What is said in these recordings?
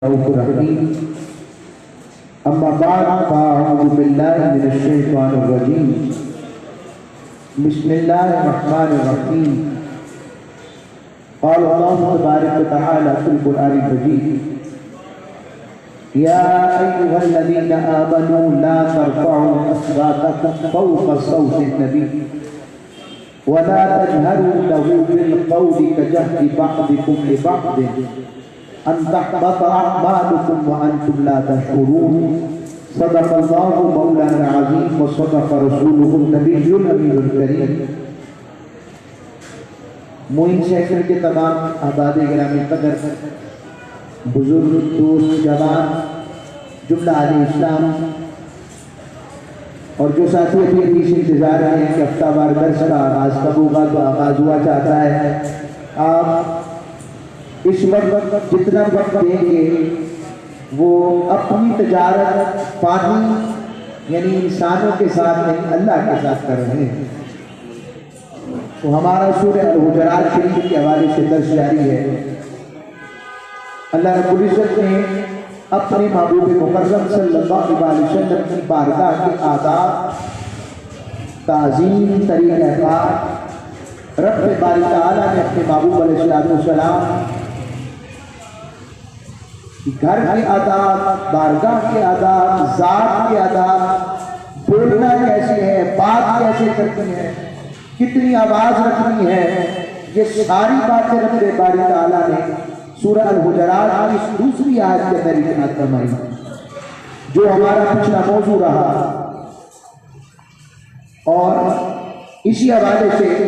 الرحيم أما بعد فأعوذ بالله من الشيطان الرجيم بسم الله الرحمن الرحيم قال الله تبارك وتعالى في القرآن المجيد يا أيها الذين آمنوا لا ترفعوا أصواتكم فوق صوت النبي ولا تجهروا له بالقول كجهر بعضكم لبعض أن تحبط أعمالكم وأنتم لا تشعرون صدق الله مولانا العظيم وصدق رسوله النبي الأمين الكريم. معین سیکٹر کے تمام احباب گرامی قدر، بزرگ، دوست، جوان، جملہ اہل اسلام اور جو ساتھی ابھی اس انتظار میں ہیں کہ ہفتہ وار درس کا آغاز کب ہوگا تو آغاز ہوا چاہتا ہے، آپ اس وقت جتنا وقت دیں گے وہ اپنی تجارت پانی یعنی انسانوں کے ساتھ نہیں اللہ کے ساتھ کر رہے ہیں. تو ہمارا سورہ الحجرات شریف کے حوالے سے درس جاری ہے. اللہ رب العزت نے اپنے محبوب مکرم صلی اللہ علیہ وسلم کی بارگاہ کے آداب، تعظیم، طریقہ کار، رب باری تعالیٰ نے اپنے محبوب علیہ السلام گھر کے آداب، بارگاہ کے آداب، ذات کے آداب، بولنا کیسے ہے، بات کیسے کرنی ہے، کتنی آواز رکھنی ہے، یہ ساری باتیں رب باری تعالیٰ نے سورہ الحجرات کی اس دوسری آیت کے اندر ارشاد فرمائی جو ہمارا پچھلا موضوع رہا. اور اسی حوالے سے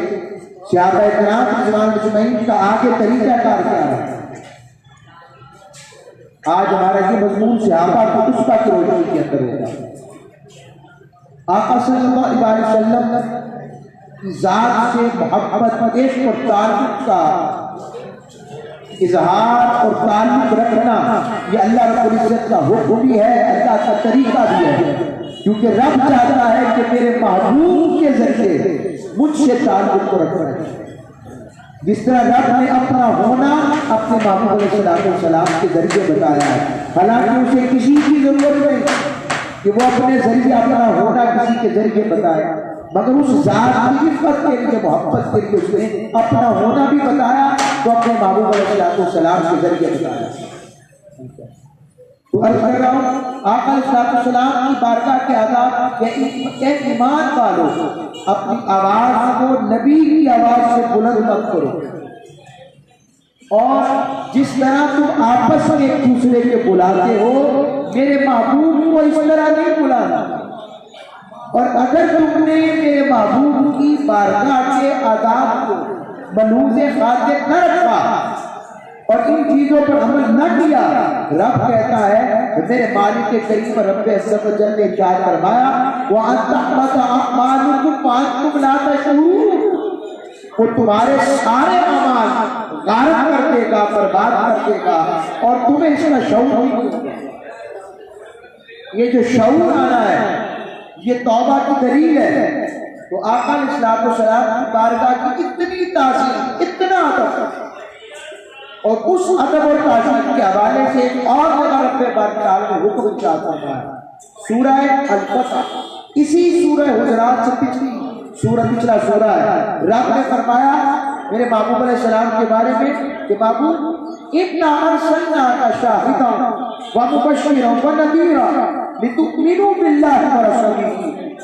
صحابہ کرام رضوان اجمعین کا آگے طریقہ کار کیا ہے. آج ہمارا یہ مضمون صحابہ کو اس کا روشنی کے اندر ہوگا. آقا صلی اللہ علیہ وسلم کی ذات سے محبت، عشق اور تعلق کا اظہار اور تعلق رکھنا یہ اللہ رب العزت کا حکم بھی ہے، اللہ کا طریقہ بھی ہے، کیونکہ رب چاہتا ہے کہ میرے محبوب کے ذریعے مجھ سے تعلق کو رکھنا ہے. جس طرح رب نے اپنا ہونا اپنے محبوب علیہ السلام کے ذریعے بتایا ہے، حالانکہ اسے کسی کی ضرورت نہیں کہ وہ اپنے ذریعے اپنا ہونا کسی کے ذریعے بتائے، مگر اس ذات کی عزت کے لیے، محبت کے لیے اس نے اپنا ہونا بھی بتایا تو اپنے محبوب علیہ السلام کے ذریعے بتایا. تو عرض کر رہا ہوں آقا علیہ السلام کی بارگاہ کے آداب کہ اے ایمان والو اپنی آواز کو نبی کی آواز سے بلند مت کرو، اور جس طرح تم آپس میں ایک دوسرے کے بلاتے ہو میرے محبوب کو اس طرح نہیں بلانا. اور اگر تم نے میرے محبوب کی بارگاہ کے آداب کو ملحوظ خاطر نہ رکھا اور ان چیزوں پر عمل نہ کیا، رب کہتا ہے میرے مالک کریم رب عز و جل نے ارشاد فرمایا وَأَن تَحْبَطَ أَعْمَالُكُمْ وَأَنْتُمْ لَا تَشْعُرُونَ، وہ تمہارے سارے اعمال غارت کر دے گا، برباد کر دے گا اور تمہیں اس کا شعور نہیں ہوگا. یہ جو شعور آنا ہے یہ توبہ کی دلیل ہے. تو آقا علیہ السلام کی بارگاہ کی اتنی تعظیم، اتنا ادب، اور اس ادب اور تعظیم کے حوالے سے ایک اور جگہ رب باری تعالیٰ نے حکم ارشاد فرمایا سورہ الفتح، اسی سورہ حجرات سے پچھلا سورہ ہے. رب نے فرمایا میرے محبوب علیہ السلام کے بارے میں کہ محبوب اِنَّا أَرْسَلْنَاكَ شَاهِدًا وَمُبَشِّرًا وَنَذِيرًا لِتُؤْمِنُوا بِاللَّهِ وَرَسُولِهِ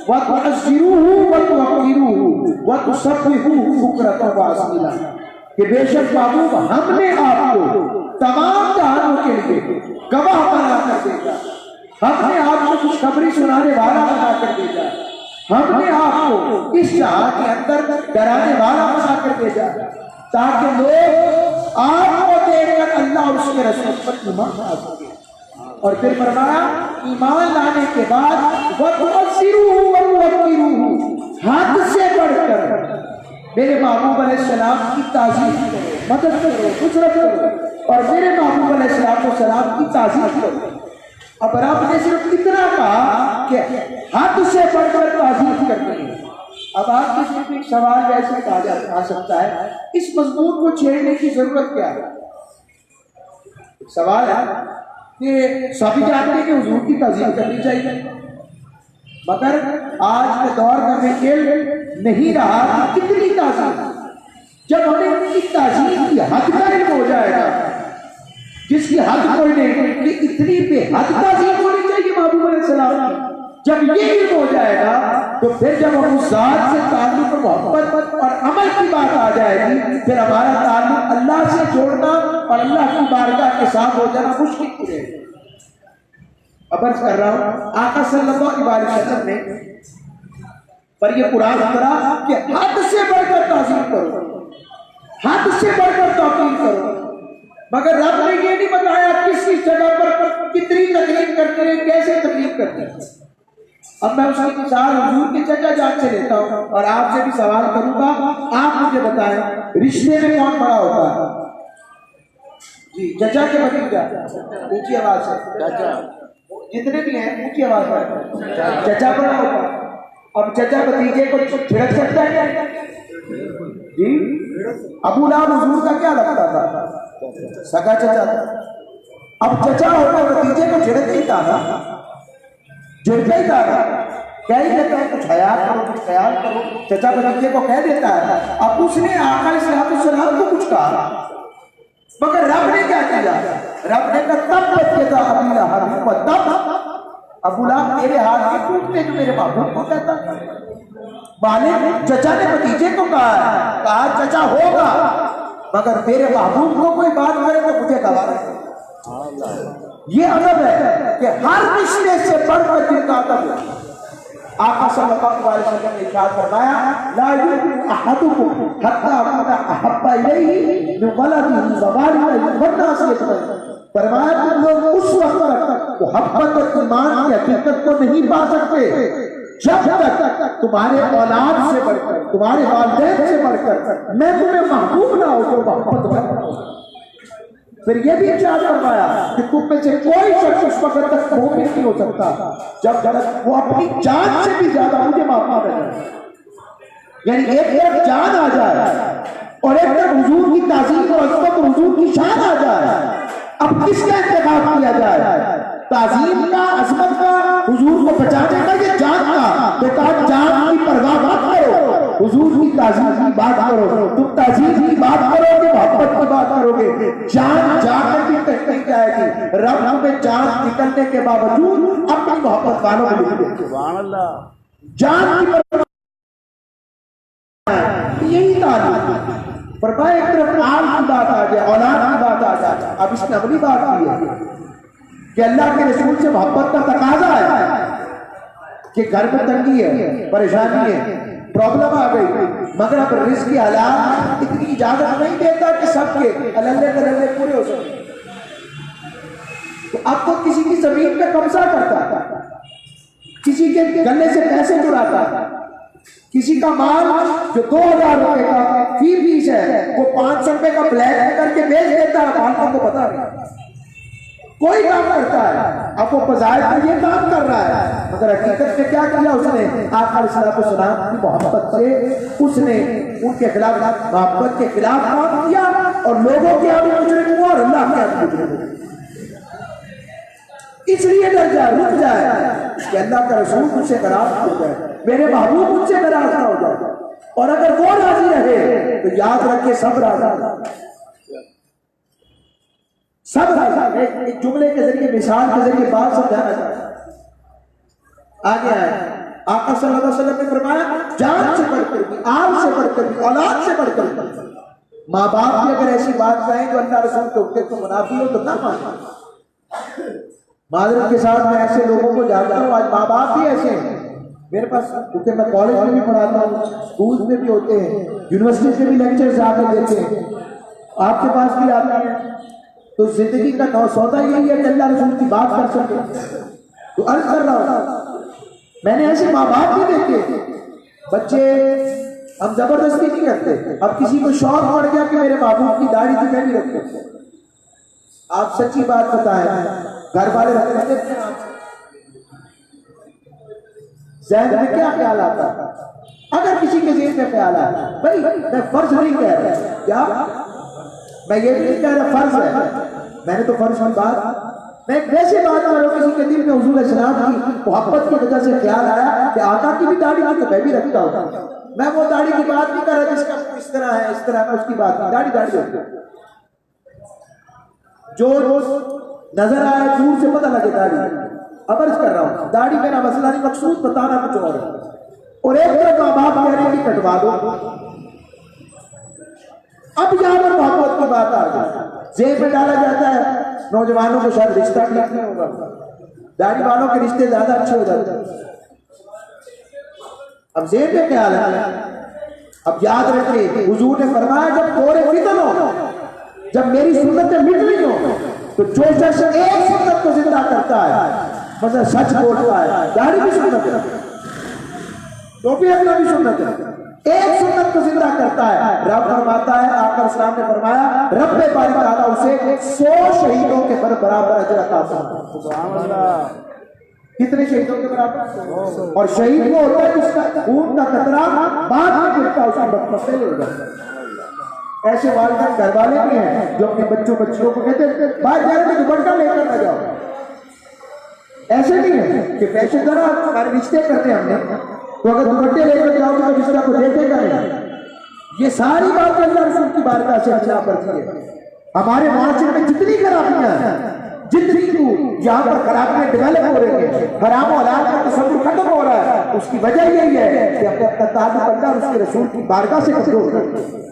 وَتُعَزِّرُوهُ وَتُوَقِّرُوهُ وَتُسَبِّحُوهُ بُكْرَةً وَأَصِيلًا، کہ بے شک محبوب ہم نے آپ کو تمام جہانوں کے لیے گواہ بنا کر بھیجا، ہم نے آپ کو خوشخبری سنانے والا بنا کر بھیجا، ہم نے آپ کو اس جہان کے اندر ڈرانے والا بنا کر بھیجا تاکہ لوگ آپ کو دیکھ کر اللہ اور اس کے رسول پر ایمان لا سکیں. اور پھر فرمایا ایمان لانے کے بعد وَتُعَزِّرُوهُ وَتُوَقِّرُوهُ، حد سے بڑھ کر میرے محبوب علیہ السلام کی تعظیم کرو، مدد کرو، نصرت کرو، اور میرے محبوب علیہ السلام کی تعظیم کرو. اب رب نے صرف اتنا کہا کہ حد سے بڑھ کر تعظیم کرنی ہے. اب آپ کے صرف ایک سوال ویسے کہا جا سکتا ہے اس مضمون کو چھیڑنے کی ضرورت کیا ہے؟ سوال ہے کہ سبھی جانتے ہیں کہ حضور کی تعظیم کرنی چاہیے، مگر آج کے دور میں علم نہیں رہا کہ کتنی تعظیم. جب ہمیں ان کی تعظیم کی حد کا علم ہو جائے گا، جس کی حد کوئی نہیں کہ اتنی بے حد تعظیم ہونی چاہیے محبوب علیہ السلام کی، جب یہ علم ہو جائے گا تو پھر جب ہم اس ذات سے تعلق اور محبت اور عمل کی بات آ جائے گی، پھر ہمارا تعلق اللہ سے جوڑنا اور اللہ کی بارگاہ کے ساتھ ہو جانا مشکل ہو جائے گا. اب عرض کر رہا ہوں آقا صلی اللہ علیہ وسلم نے پر یہ قرآن اترا کہ حد سے بڑھ کر تعظیم کرو، حد سے بڑھ کر توقیر کرو، مگر رب نے یہ نہیں بتایا کس کس جگہ پر کتنی تکلیف کرتے ہیں، کیسے تکلیف کرتے ہیں. اب میں اس کی مثال حضور کے چچا جان سے لیتا ہوں اور آپ سے بھی سوال کروں گا، آپ مجھے بتائیں رشتے میں کون بڑا ہوتا ہے؟ جی چچا کے بھتیجا، اونچی آواز سے چچا، جتنے بھی ہیں اونچی آواز میں چچا بڑا ہوتا ہے. اب چچا بھتیجے کو چھڑک سکتا ہے جی؟ ابو لہب حضور کا کیا لگتا تھا؟ سگا چچا تھا. اب چچا ہوتا بھتیجے کو چھڑک نہیں تھا نا، جھڑکا ہی تھا، کہہ ہی دیتا ہے کچھ خیال کرو کچھ خیال کرو، چچا بھتیجے کو کہہ دیتا ہے. اب اس نے آقا علیہ السلام کو کچھ کہا، مگر رب نے کیا کیا؟ رب نے کہا تب یدا ابی لہب، تب ابو لہب تیرے ہاتھ کے ٹوٹنے جو میرے محبوب کو کہتا. مالک چچا نے بھتیجے کو کہا چچا ہوگا، مگر میرے محبوب کو کوئی بات کرے تو مجھے گوارا ہے. یہ ادب ہے کہ ہر رشتے سے بڑھ کر دل کا ادب ہے. آقا صلی اللہ علیہ وسلم نے ارشاد فرمایا لا یؤمن احدکم حتی اکون احب الیہ من ولدہ ووالدہ والناس اجمعین. فرمایا تم لوگ اس وقت تک محبت اور ایمان کی حقیقت کو نہیں پا سکتے جب تک تمہارے اولاد سے بڑھ کر، تمہارے والدین سے بڑھ کر میں تمہیں محبوب نہ ہو تو محبت کرو. پھر یہ بھی ارشاد فرمایا کہ تم میں سے کوئی شخص اس وقت تک مومن نہیں ہو سکتا جب تک وہ اپنی جان سے بھی زیادہ مجھے محبوب ہے. یعنی ایک طرف جان آ جائے اور ایک طرف حضور کی تعظیم اور عظمت اور حضور کی شان آ جائے. اب کس کا انتخاب کیا جائے؟ تعظیم کا، عظمت کا، حضور کو بچانے کا، یہ جان کا؟ تو کہا جان کی پرواہ مت کرو، حضور کی تعظیم کی بات کرو. تم تعظیم کی بات کرو گے، محبت کی بات کرو گے، جان جا کر بھی کہیں نہیں جائے گی. رب میں جان نکلنے کے باوجود اپنی محبت والوں کو لکھ دے. سبحان اللہ. جان کی پرواہ، یہی تعلیم. فرمایا ایک طرف آل کی بات آ جائے، اولاد کی بات آ جائے. اب اس نے عملی بات کی ہے کہ اللہ کے رسول سے محبت کا تقاضا ہے کہ گھر میں تنگی ہے، پریشانی ہے، پرابلم آ گئی، مگر اب رزق کی حالات اتنی اجازت نہیں دیتا کہ سب کے اللہ کے پورے ہو سکے. تو اب تو کسی کی زمین پہ قبضہ کرتا ہے، کسی کے گلے سے پیسے چراتا ہے، کسی کا مال جو 2000 روپے کا فی پیس ہے وہ 500 روپے کا بلیک کر کے بیچ دیتا ہے. مالکوں کو پتا نہیں، کوئی کام کرتا ہے. اب وہ بظاہر پر یہ کام کر رہا ہے، مگر حقیقت میں کیا کیا اس نے؟ آقا علیہ السلام کی محبت سے اس نے ان کے خلاف، محبت کے خلاف کام کیا اور لوگوں کے آگے مجرم ہوا اور اللہ کے آگے مجرم ہوا. اس لیے ڈر جائے، رک جائے کہ اللہ کا رسول مجھ سے ناراض ہو جائے، میرے محبوب مجھ سے ناراض نہ ہو جائے. اور اگر وہ راضی رہے تو یاد رکھے سب راضی، سب راضی. ایک جملے کے ذریعے، مثال کے ذریعے بات سمجھانا چاہتا ہوں. آگے آئے آقا صلی اللہ علیہ وسلم نے فرمایا جان سے بڑھ کر بھی، آل سے بڑھ کر بھی، اولاد سے بڑھ کر بھی. ماں باپ بھی اگر ایسی بات کہیں جو اللہ رسول کے حکم کو منافی ہو تو نہ مانے. معذرت کے ساتھ میں ایسے لوگوں کو جانتا ہوں، آج ماں باپ بھی ایسے ہیں میرے پاس، کیونکہ میں کالج میں بھی پڑھاتا ہوں، اسکول میں بھی ہوتے ہیں، یونیورسٹی سے بھی لیکچرز آ کے دیتے ہیں، آپ کے پاس بھی آتے ہیں. تو زندگی کا سودا یہی ہے کہ اللہ رسول کی بات کر سکتے. تو عرض کر رہا ہوں میں نے ایسے ماں باپ بھی دیکھے، بچے ہم زبردستی نہیں کرتے. اب کسی کو شوق پڑ گیا کہ میرے محبوب کی داڑھی تو میں بھی رکھوں. آپ سچی بات بتائیں، گھر والے رکھتے ہیں آپ ذہن میں کیا خیال آتا ہے؟ اگر کسی کے ذہن میں خیال آتا ہے، بھائی میں فرض نہیں کہہ رہا، کیا میں یہ نہیں کہہ رہا فرض ہے، میں نے تو فرض کی بات میں ایک ویسے بات کر رہا ہوں، کسی کے دل میں حضور السلام کی محبت کی وجہ سے خیال آیا کہ آقا کی بھی داڑھی تھی تو میں بھی رکھتا ہوں. میں وہ داڑھی کی بات نہیں کر رہا جس کا اس طرح ہے اس طرح، میں اس کی بات نہیں، داڑھی داڑھی ہوتی ہے جو نظر آئے دور سے پتہ لگے داڑھی. عرض کر رہا ہوں داڑھی میرا مسئلہ نہیں، مقصود بتانا کچھ اور ہے. اور ایک طرف ماں باپ کہہ رہے ہیں کہ کٹوا دو. اب یہاں پر محبت کی بات آ گئی، جیب میں ڈالا جاتا ہے. نوجوانوں کو شاید رشتہ ٹھیک نہیں ہوگا، داڑھی والوں کے رشتے زیادہ اچھے ہو جاتے ہیں. اب جیب میں خیال ہے. اب یاد رکھیں حضور نے فرمایا جب دور فتن ہو، جب میری سنتیں مٹ رہی ہو، تو جو شخص ایک سنت کو زندہ کرتا ہے مثلا سچ بولتا ہے، داڑھی بھی سنت ہے، ٹوپی اپنا بھی سنت ہے، ایک سنت کو زندہ کرتا ہے. رب فرماتا ہے، آقا اسلام نے فرمایا رب باری تعالیٰ اسے 100 شہیدوں کے برابر اجر عطا فرمائے. سبحان اللہ. کتنے شہیدوں کے برابر؟ اور شہید وہ ہوتا ہے جس کا خون کا قطرہ بعد میں گرتا ہے، اس کی بدقسمتی نہیں ہو جاتی. ایسے والدین گھر والے بھی ہیں جو اپنے بچوں کو کہتے ہیں باہر جانے میں دوپٹہ لے کر نہ جاؤ. ایسے نہیں ہے کہ پیسے ذرا ہمارے رشتے کرتے ہیں ہم نے، تو اگر دوپٹے لے کر جاؤ تو رشتہ کو دیکھے گا نہیں. یہ ساری باتیں اللہ رسول کی بارگاہ سے اچھا پڑتی ہے. ہمارے معاشرے میں جتنی خرابیاں ہیں، جتنی یہاں پر خرابیاں ڈیولپ ہو رہی ہیں، حرام و حلال کا تصور ختم ہو رہا ہے، اس کی وجہ یہی ہے کہ اپنا تعلق اللہ اس کے رسول کی بارگاہ سے کمزور کرتے ہیں.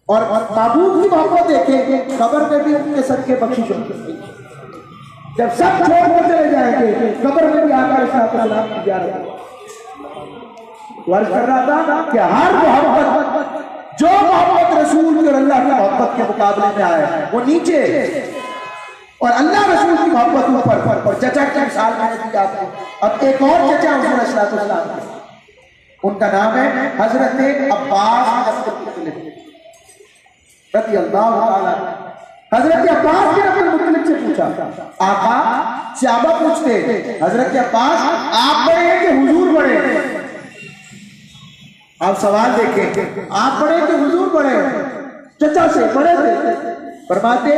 اور معبود کی محبت دیکھیں، قبر میں بھی ان کے صدقے بخشش ہوتی ہے. جب سب چھوڑ کر چلے جائیں گے قبر میں بھی آقا علیہ السلام کی زیارت. عرض کر رہا تھا کہ ہر محبت، جو محبت رسول کی اور اللہ کی محبت کے مقابلے میں آئے وہ نیچے، اور اللہ رسول کی محبت اوپر. اور چچا کی مثال میں نے دی آپ کو. اب ایک اور چچا حضور صلی اللہ علیہ وسلم، ان کا نام ہے حضرت عباس رضی اللہ تعالیٰ. حضرت عباس نے اپنے مطلب سے پوچھا، آقا صحابہ پوچھتے حضرت عباس آپ بڑے ہیں کہ حضور بڑے ہیں؟ آپ سوال دیکھیں، آپ بڑے کہ حضور بڑے ہیں؟ چچا سے بڑے تھے. فرماتے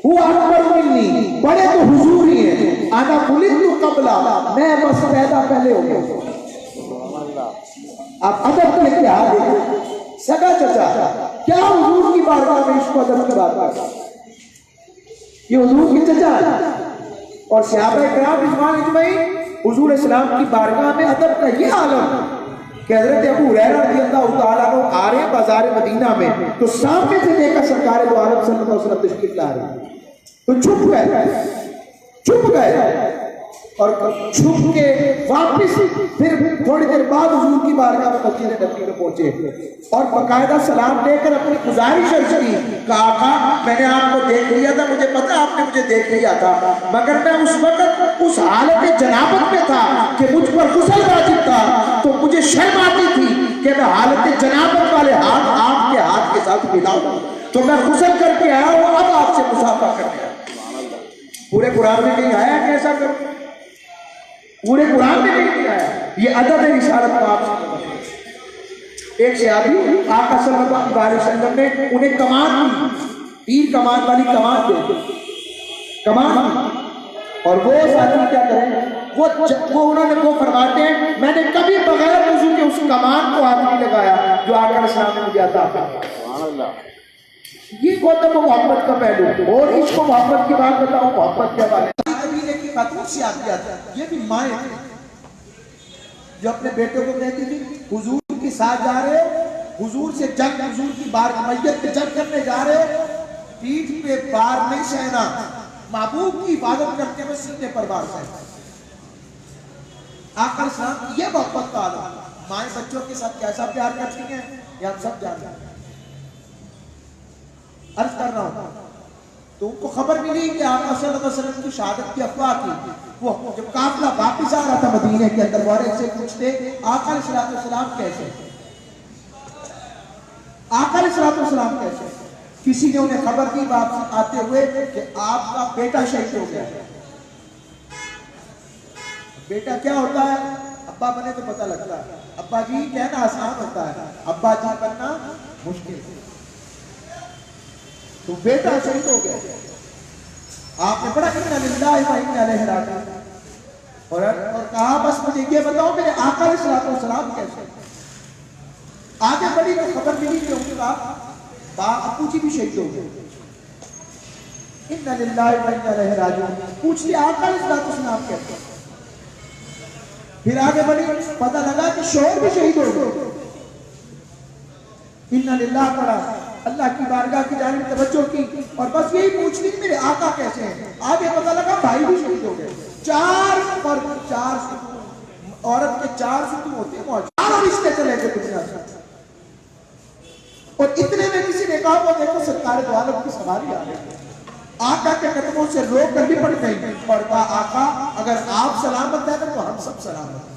وہ اکبر منی، بڑے تو حضور ہی ہیں، انا ولدت قبلہ، میں بس پیدا پہلے ہو گیا. آپ ادب کے اتحاد دیکھیں، سگا چچا کیا حضور کی بارگاہ میں عشق و ادب کی بات ہے؟ یہ حضور کی چچا ہے. اور صحابہ کرام رضوان اجمعین حضور اسلام کی بارگاہ میں ادب کا یہ عالم کہ حضرت ابو ہریرہ رضی اللہ تعالیٰ عنہ آ رہے بازار مدینہ میں، تو سامنے سے دیکھا سرکار دو عالم صلی اللہ علیہ وسلم تشریف لا رہے ہیں، تو چھپ گئے اور چھپ کے واپس پھر تھوڑی دیر بعد حضور کی بارگاہ میں مسجد نبوی میں پہنچے اور باقاعدہ سلام دے کر اپنی گزارش کی کہ آقا میں نے آپ کو دیکھ لیا تھا، مجھے پتا آپ نے مجھے دیکھ لیا تھا، مگر میں اس وقت اس حالت جنابت میں تھا کہ مجھ پر غسل واجب تھا، تو مجھے شرم آتی تھی کہ میں حالت جنابت والے ہاتھ آپ کے ہاتھ کے ساتھ ملاؤں، تو میں غسل کر کے آیا ہوں، اب آپ سے مصافحہ کر کے آیا. پورے قرآن میں کہیں آیا کہ ایسا کروں؟ پورے قرآن میں نہیں آیا. یہ ادب رسالت کا آپ سے. ایک صحابی آقا صلی اللہ علیہ وسلم نے انہیں کمان دی، تیر کمان والی کمان دے کمان دی، اور وہ ساتھی کیا کریں، وہ انہوں نے وہ فرماتے ہیں میں نے کبھی بغیر وضو کے اس کمان کو ہاتھ نہیں لگایا جو آقا علیہ السلام نے مجھے عطا کیا. یہ گوتم محبت کا پہلو. اور اس کو محبت کی بات بتاؤں، محبت کے حوالے کی خاتون سے آتی ہے، یہ بھی مائیں جو اپنے بیٹے کو کہتی تھی حضور کے ساتھ جا رہے، حضور سے جنگ، حضور کی بار میت پہ جنگ کرنے جا رہے، پیٹھ پہ بار نہیں سہنا، محبوب کی عبادت کرتے ہوئے سینے پر بار سہنا. آقا السلام یہ محبت کا عالم. مائیں بچوں کے ساتھ کیسا پیار کرتی ہیں یہ ہم سب جانتے ہیں. عرض کر رہا ہوں تو ان کو خبر ملی کہ آقا صلی اللہ علیہ وسلم کی شہادت کی افواہ کی. وہ جب قافلہ واپس آ رہا تھا مدینے کے اندر، مورخ سے پوچھتے آقا علیہ السلام کیسے، آقا علیہ السلام کیسے؟ کسی نے انہیں خبر دی واپس آتے ہوئے کہ آپ کا بیٹا شہید ہو گیا. بیٹا کیا ہوتا ہے؟ ابا بنے تو پتہ لگتا ہے، ابا جی کہنا آسان ہوتا ہے، ابا جی بننا مشکل ہے. تو بیٹا شہید ہو گیا. آپ نے پڑھا اِنَّ لِلَّهِ وَإِنَّا إِلَيْهِ رَاجِعُونَ اور کہا بس مجھے یہ بتاؤ میرے آقا علیہ السلام کیسے؟ آگے بڑی تو خبر ملی کہ ان کا ابو جی بھی شہید ہو گئے. اِنَّ لِلَّهِ وَإِنَّا إِلَيْهِ رَاجِعُونَ پوچھ لیا آقا علیہ السلام کیسے؟ پھر آگے بڑی پتہ لگا کہ شوہر بھی شہید ہو گئے. اِنَّ لِلَّهِ پڑھا, اللہ کی بارگاہ کی جانب توجہ کی اور بس یہی پوچھ لی میرے آقا کیسے ہیں. آگے پتہ لگا بھائی بھی شہید ہو گئے. چار عورت کے 4 ستون ہوتے ہیں, چار رشتے چلے گئے دنیا سے. اور اتنے میں کسی نے کہا وہ دیکھو سرکار دو عالم کی سواری آ گئی. آقا کے قدموں سے روک کر بھی پڑ گئی اور کہا آقا اگر آپ سلامت ہیں تو ہم سب سلامت ہیں,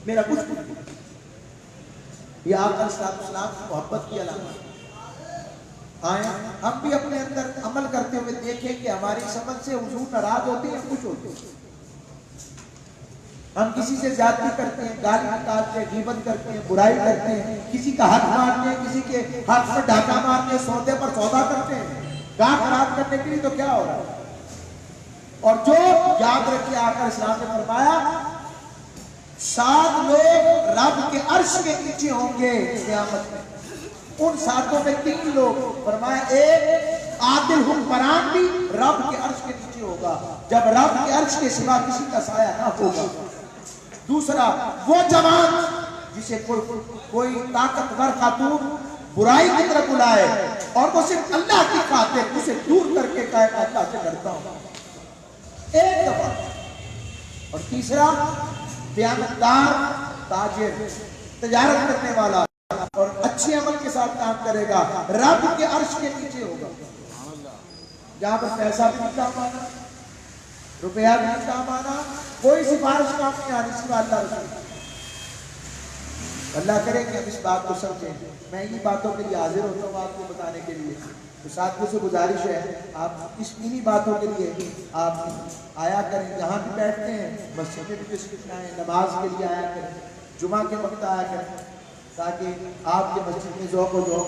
میرا کچھ نہیں. یہ آقا علیہ السلام کی محبت کی علامت. آئیں ہم بھی اپنے اندر عمل کرتے ہوئے دیکھیں کہ ہماری سمجھ سے حضور ناراض ہوتے ہیں, خوش ہوتے ہیں. ہم کسی سے زیادتی کرتے ہیں, گالی نکالتے ہیں, غیبت کرتے ہیں, برائی کرتے ہیں, کسی کا حق مارتے ہیں, کسی کے حق پر ڈاکہ مارتے ہیں, سودے پر سودا کرتے ہیں. گاہ خراب کرنے کے لیے تو کیا ہو رہا ہے. اور جو یاد رکھے آقا اسلام نے فرمایا 7 لوگ رب کے عرش کے نیچے ہوں گے قیامت میں. ان 7 میں 3 لوگ فرمایا, ایک عادل حکمران بھی رب کے عرش کے نیچے ہوگا جب رب کے عرش کے سوا کسی کا سایہ نہ ہوگا. دوسرا وہ جوان جسے کوئی طاقتور خاتون برائی کی طرف بلائے اور وہ صرف اللہ کی خاطر اسے دور کر کے کہے کہ اللہ سے ڈرتا ہوں, ایک دفعہ. اور تیسرا دیانتدار تاجر, تجارت کرنے والا اور اچھے عمل کے ساتھ کام کرے گا, رب کے عرش کے نیچے ہوگا. جہاں پر پیسہ بھی نہیں کام آنا, روپیہ بھی نہیں کام آنا, کوئی سفارش کام نہیں آنی سوا اللہ رسول. اللہ کرے کہ ہم اس بات کو سمجھیں. میں انہی باتوں کے لیے حاضر ہوتا ہوں آپ کو بتانے کے لیے. تو ساتھیوں سے گزارش ہے آپ اس انہی باتوں کے لیے آپ آیا کریں. جہاں بھی بیٹھتے ہیں مسجد میں بھی تشریف لائیں, نماز کے لیے آیا کریں, جمعہ کے وقت آیا کریں, تاکہ آپ کے مسجد میں ذوق و ذوق